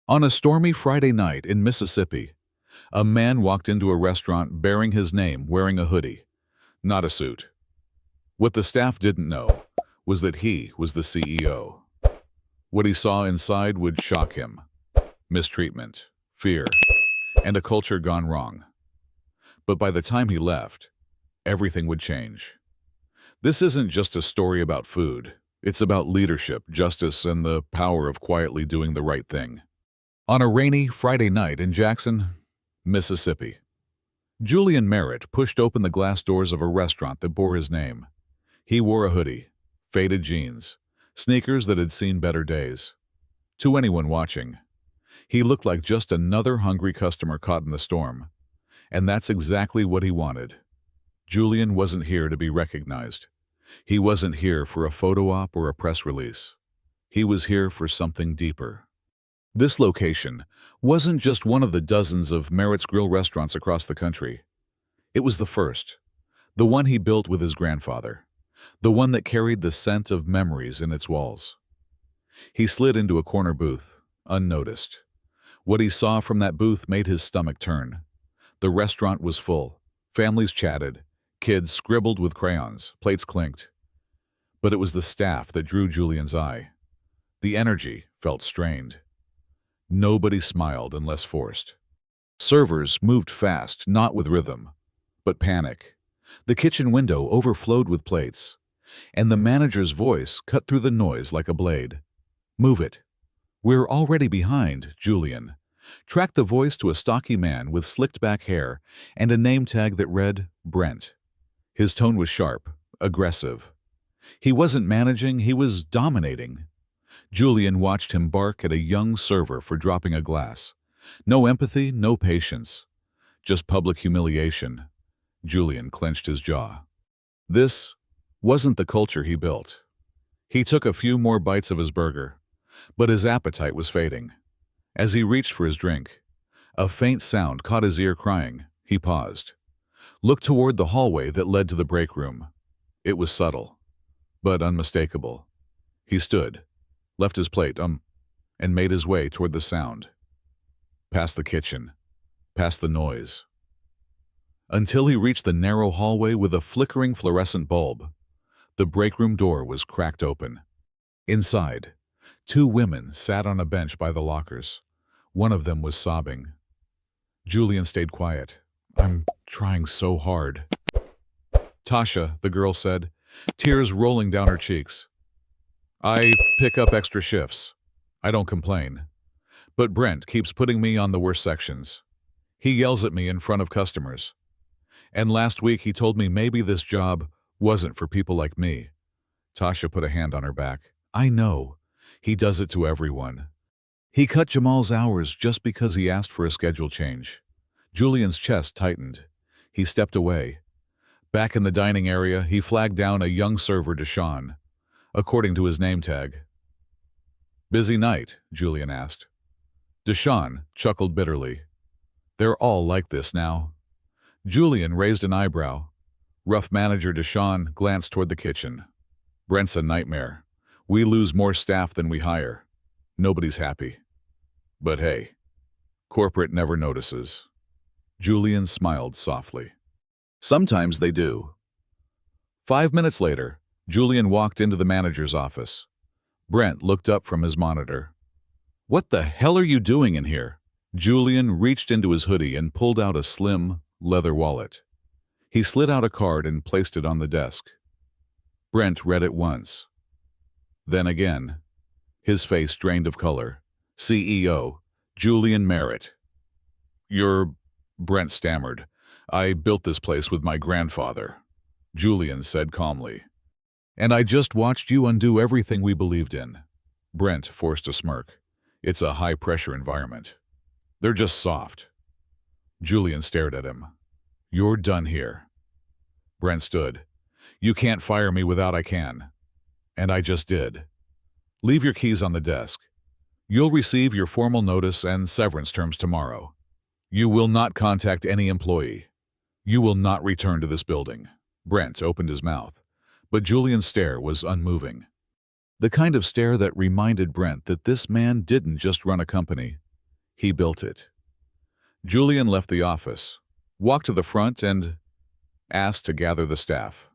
On a stormy Friday night in Mississippi, a man walked into a restaurant bearing his name, wearing a hoodie, not a suit. What the staff didn't know was that he was the CEO. What he saw inside would shock him: mistreatment, fear, and a culture gone wrong. But by the time he left, everything would change. This isn't just a story about food. It's about leadership, justice, and the power of quietly doing the right thing. On a rainy Friday night in Jackson, Mississippi, Julian Merritt pushed open the glass doors of a restaurant that bore his name. He wore a hoodie, faded jeans, sneakers that had seen better days. To anyone watching, he looked like just another hungry customer caught in the storm. And that's exactly what he wanted. Julian wasn't here to be recognized. He wasn't here for a photo op or a press release. He was here for something deeper. This location wasn't just one of the dozens of Merritt's Grill restaurants across the country. It was the first, the one he built with his grandfather, the one that carried the scent of memories in its walls. He slid into a corner booth, unnoticed. What he saw from that booth made his stomach turn. The restaurant was full. Families chatted. Kids scribbled with crayons. Plates clinked. But it was the staff that drew Julian's eye. The energy felt strained. Nobody smiled unless forced. Servers moved fast, not with rhythm, but panic. The kitchen window overflowed with plates, and the manager's voice cut through the noise like a blade. "Move it. We're already behind, Julian." Tracked the voice to a stocky man with slicked-back hair and a name tag that read Brent. His tone was sharp, aggressive. He wasn't managing, he was dominating. Julian watched him bark at a young server for dropping a glass. No empathy, no patience. Just public humiliation. Julian clenched his jaw. This wasn't the culture he built. He took a few more bites of his burger, but his appetite was fading. As he reached for his drink, a faint sound caught his ear crying. He paused, looked toward the hallway that led to the break room. It was subtle, but unmistakable. He stood, left his plate, and made his way toward the sound. Past the kitchen, past the noise, until he reached the narrow hallway with a flickering fluorescent bulb. The break room door was cracked open. Inside, two women sat on a bench by the lockers. One of them was sobbing. Julian stayed quiet. "I'm trying so hard." "Tasha," the girl said, tears rolling down her cheeks. "I pick up extra shifts. I don't complain. But Brent keeps putting me on the worst sections. He yells at me in front of customers. And last week he told me maybe this job wasn't for people like me." Tasha put a hand on her back. "I know. He does it to everyone. He cut Jamal's hours just because he asked for a schedule change." Julian's chest tightened. He stepped away. Back in the dining area, he flagged down a young server, Deshaun, according to his name tag. "Busy night?" Julian asked. Deshaun chuckled bitterly. "They're all like this now." Julian raised an eyebrow. Rough manager Deshaun glanced toward the kitchen. "Brent's a nightmare. We lose more staff than we hire. Nobody's happy. But hey, corporate never notices." Julian smiled softly. "Sometimes they do." 5 minutes later, Julian walked into the manager's office. Brent looked up from his monitor. "What the hell are you doing in here?" Julian reached into his hoodie and pulled out a slim, leather wallet. He slid out a card and placed it on the desk. Brent read it once. Then again. His face drained of color. "CEO, Julian Merritt." "You're..." Brent stammered. "I built this place with my grandfather," Julian said calmly. "And I just watched you undo everything we believed in." Brent forced a smirk. "It's a high-pressure environment. They're just soft." Julian stared at him. "You're done here." Brent stood. "You can't fire me without I can." "And I just did. Leave your keys on the desk. You'll receive your formal notice and severance terms tomorrow. You will not contact any employee. You will not return to this building." Brent opened his mouth, but Julian's stare was unmoving. The kind of stare that reminded Brent that this man didn't just run a company. He built it. Julian left the office, walked to the front, and asked to gather the staff.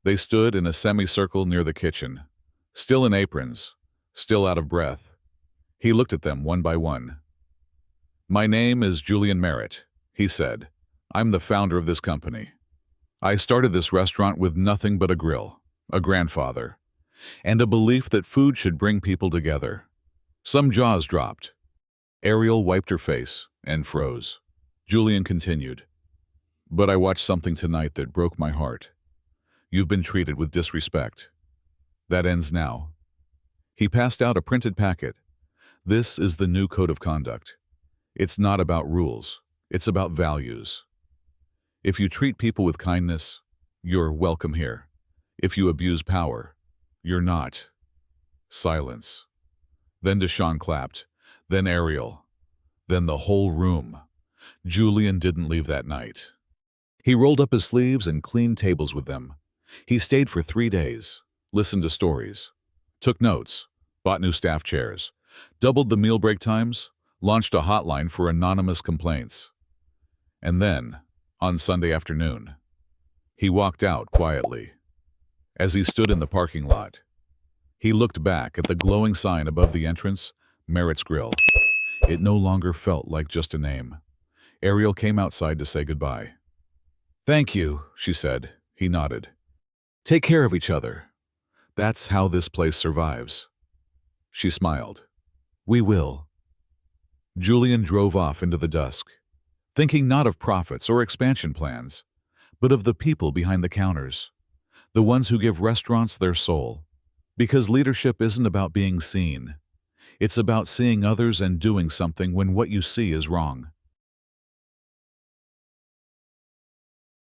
They stood in a semicircle near the kitchen, still in aprons, still out of breath. He looked at them one by one. "My name is Julian Merritt," he said. "I'm the founder of this company. I started this restaurant with nothing but a grill, a grandfather, and a belief that food should bring people together." Some jaws dropped. Ariel wiped her face and froze. Julian continued, "But I watched something tonight that broke my heart. You've been treated with disrespect. That ends now." He passed out a printed packet. "This is the new code of conduct. It's not about rules. It's about values. If you treat people with kindness, you're welcome here. If you abuse power, you're not." Silence. Then Deshawn clapped. Then Ariel. Then the whole room. Julian didn't leave that night. He rolled up his sleeves and cleaned tables with them. He stayed for 3 days, listened to stories, took notes, bought new staff chairs, doubled the meal break times, launched a hotline for anonymous complaints. And then, on Sunday afternoon, he walked out quietly. As he stood in the parking lot, he looked back at the glowing sign above the entrance, Merritt's Grill. It no longer felt like just a name. Ariel came outside to say goodbye. "Thank you," she said. He nodded. "Take care of each other. That's how this place survives." She smiled. "We will." Julian drove off into the dusk, thinking not of profits or expansion plans, but of the people behind the counters, the ones who give restaurants their soul. Because leadership isn't about being seen. It's about seeing others and doing something when what you see is wrong.